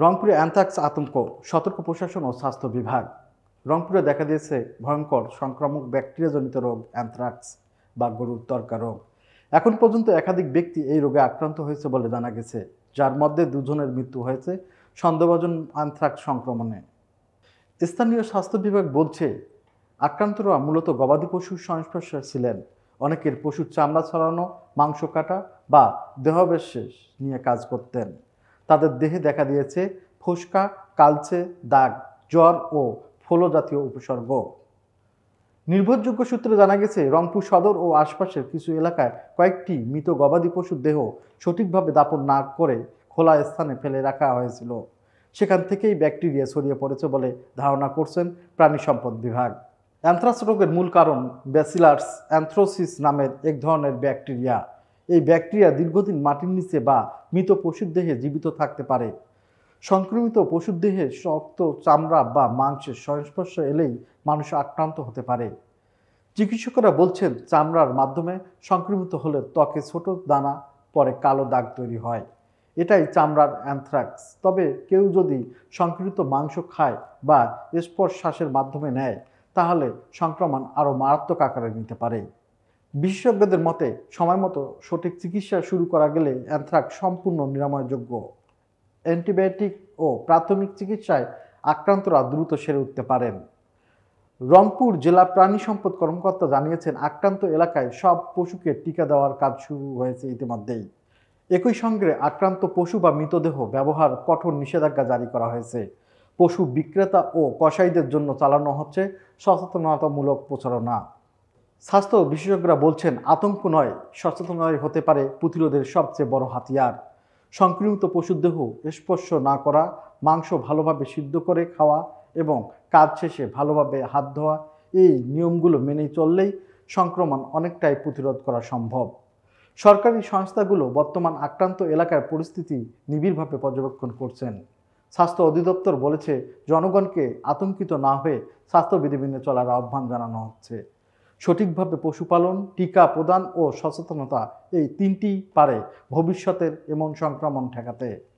রংপুরে অ্যানথ্রাক্স আতঙ্ক, সতর্ক প্রশাসন ও স্বাস্থ্য বিভাগ। রংপুরে দেখা দিয়েছে ভয়ঙ্কর সংক্রামক ব্যাকটেরিয়াজনিত রোগ অ্যানথ্রাক্স বা গরুর তরকা রোগ। এখন পর্যন্ত একাধিক ব্যক্তি এই রোগে আক্রান্ত হয়েছে বলে জানা গেছে, যার মধ্যে দুজনের মৃত্যু হয়েছে সন্দেহভাজন অ্যানথ্রাক্স সংক্রমণে। স্থানীয় স্বাস্থ্য বিভাগ বলছে, আক্রান্তরা মূলত গবাদি পশুর সংস্পর্শে ছিলেন। অনেকের পশুর চামড়া ছড়ানো, মাংস কাটা বা দেহাবশেষ নিয়ে কাজ করতেন। তাদের দেহে দেখা দিয়েছে ফোসকা, কালচে দাগ, জ্বর ও ফোলো জাতীয় উপসর্গ। নির্ভরযোগ্য সূত্রে জানা গেছে, রংপুর সদর ও আশপাশের কিছু এলাকায় কয়েকটি মৃত গবাদি পশুর দেহ সঠিকভাবে দাপন না করে খোলা স্থানে ফেলে রাখা হয়েছিল। সেখান থেকেই ব্যাকটেরিয়া ছড়িয়ে পড়েছে বলে ধারণা করছেন প্রাণী সম্পদ বিভাগ। অ্যানথ্রাক্স রোগের মূল কারণ ব্যাসিলাস অ্যানথ্রোসিস নামের এক ধরনের ব্যাকটেরিয়া। এই ব্যাকটেরিয়া দীর্ঘদিন মাটির নিচে বা মৃত পশুর দেহে জীবিত থাকতে পারে। সংক্রমিত পশুর দেহে শক্ত চামড়া বা মাংসের সংস্পর্শে এলেই মানুষ আক্রান্ত হতে পারে। চিকিৎসকরা বলছেন, চামড়ার মাধ্যমে সংক্রমিত হলে ত্বকে ছোট দানা পরে কালো দাগ তৈরি হয়। এটাই চামড়ার অ্যানথ্রাক্স। তবে কেউ যদি সংক্রমিত মাংস খায় বা স্পর্শ-শ্বাসের মাধ্যমে নেয়, তাহলে সংক্রমণ আরও মারাত্মক আকারে নিতে পারে। বিশেষজ্ঞদের মতে, সময়মতো সঠিক চিকিৎসা শুরু করা গেলে অ্যানথ্রাক্স সম্পূর্ণ নিরাময়যোগ্য। অ্যান্টিবায়োটিক ও প্রাথমিক চিকিৎসায় আক্রান্তরা দ্রুত সেরে উঠতে পারেন। রংপুর জেলা প্রাণী সম্পদ কর্মকর্তা জানিয়েছেন, আক্রান্ত এলাকায় সব পশুকে টিকা দেওয়ার কাজ শুরু হয়েছে ইতিমধ্যেই। একই সঙ্গে আক্রান্ত পশু বা মৃতদেহ ব্যবহার কঠোর নিষেধাজ্ঞা জারি করা হয়েছে। পশু বিক্রেতা ও কসাইদের জন্য চালানো হচ্ছে সচেতনতামূলক প্রচারণা। স্বাস্থ্য বিশেষজ্ঞরা বলছেন, আতঙ্ক নয়, সচেতনতাই হতে পারে প্রতিরোধের সবচেয়ে বড় হাতিয়ার। সংক্রমিত পশুর দেহ স্পর্শ না করা, মাংস ভালোভাবে সিদ্ধ করে খাওয়া এবং কাজ শেষে ভালোভাবে হাত ধোয়া, এই নিয়মগুলো মেনেই চললেই সংক্রমণ অনেকটাই প্রতিরোধ করা সম্ভব। সরকারি সংস্থাগুলো বর্তমান আক্রান্ত এলাকার পরিস্থিতি নিবিড়ভাবে পর্যবেক্ষণ করছেন। স্বাস্থ্য অধিদপ্তর বলেছে, জনগণকে আতঙ্কিত না হয়ে স্বাস্থ্যবিধি মেনে চলার আহ্বান জানানো হচ্ছে। সঠিকভাবে পশুপালন, টিকা প্রদান ও সচেতনতা, এই তিনটি পারে ভবিষ্যতের এমন সংক্রমণ ঠেকাতে।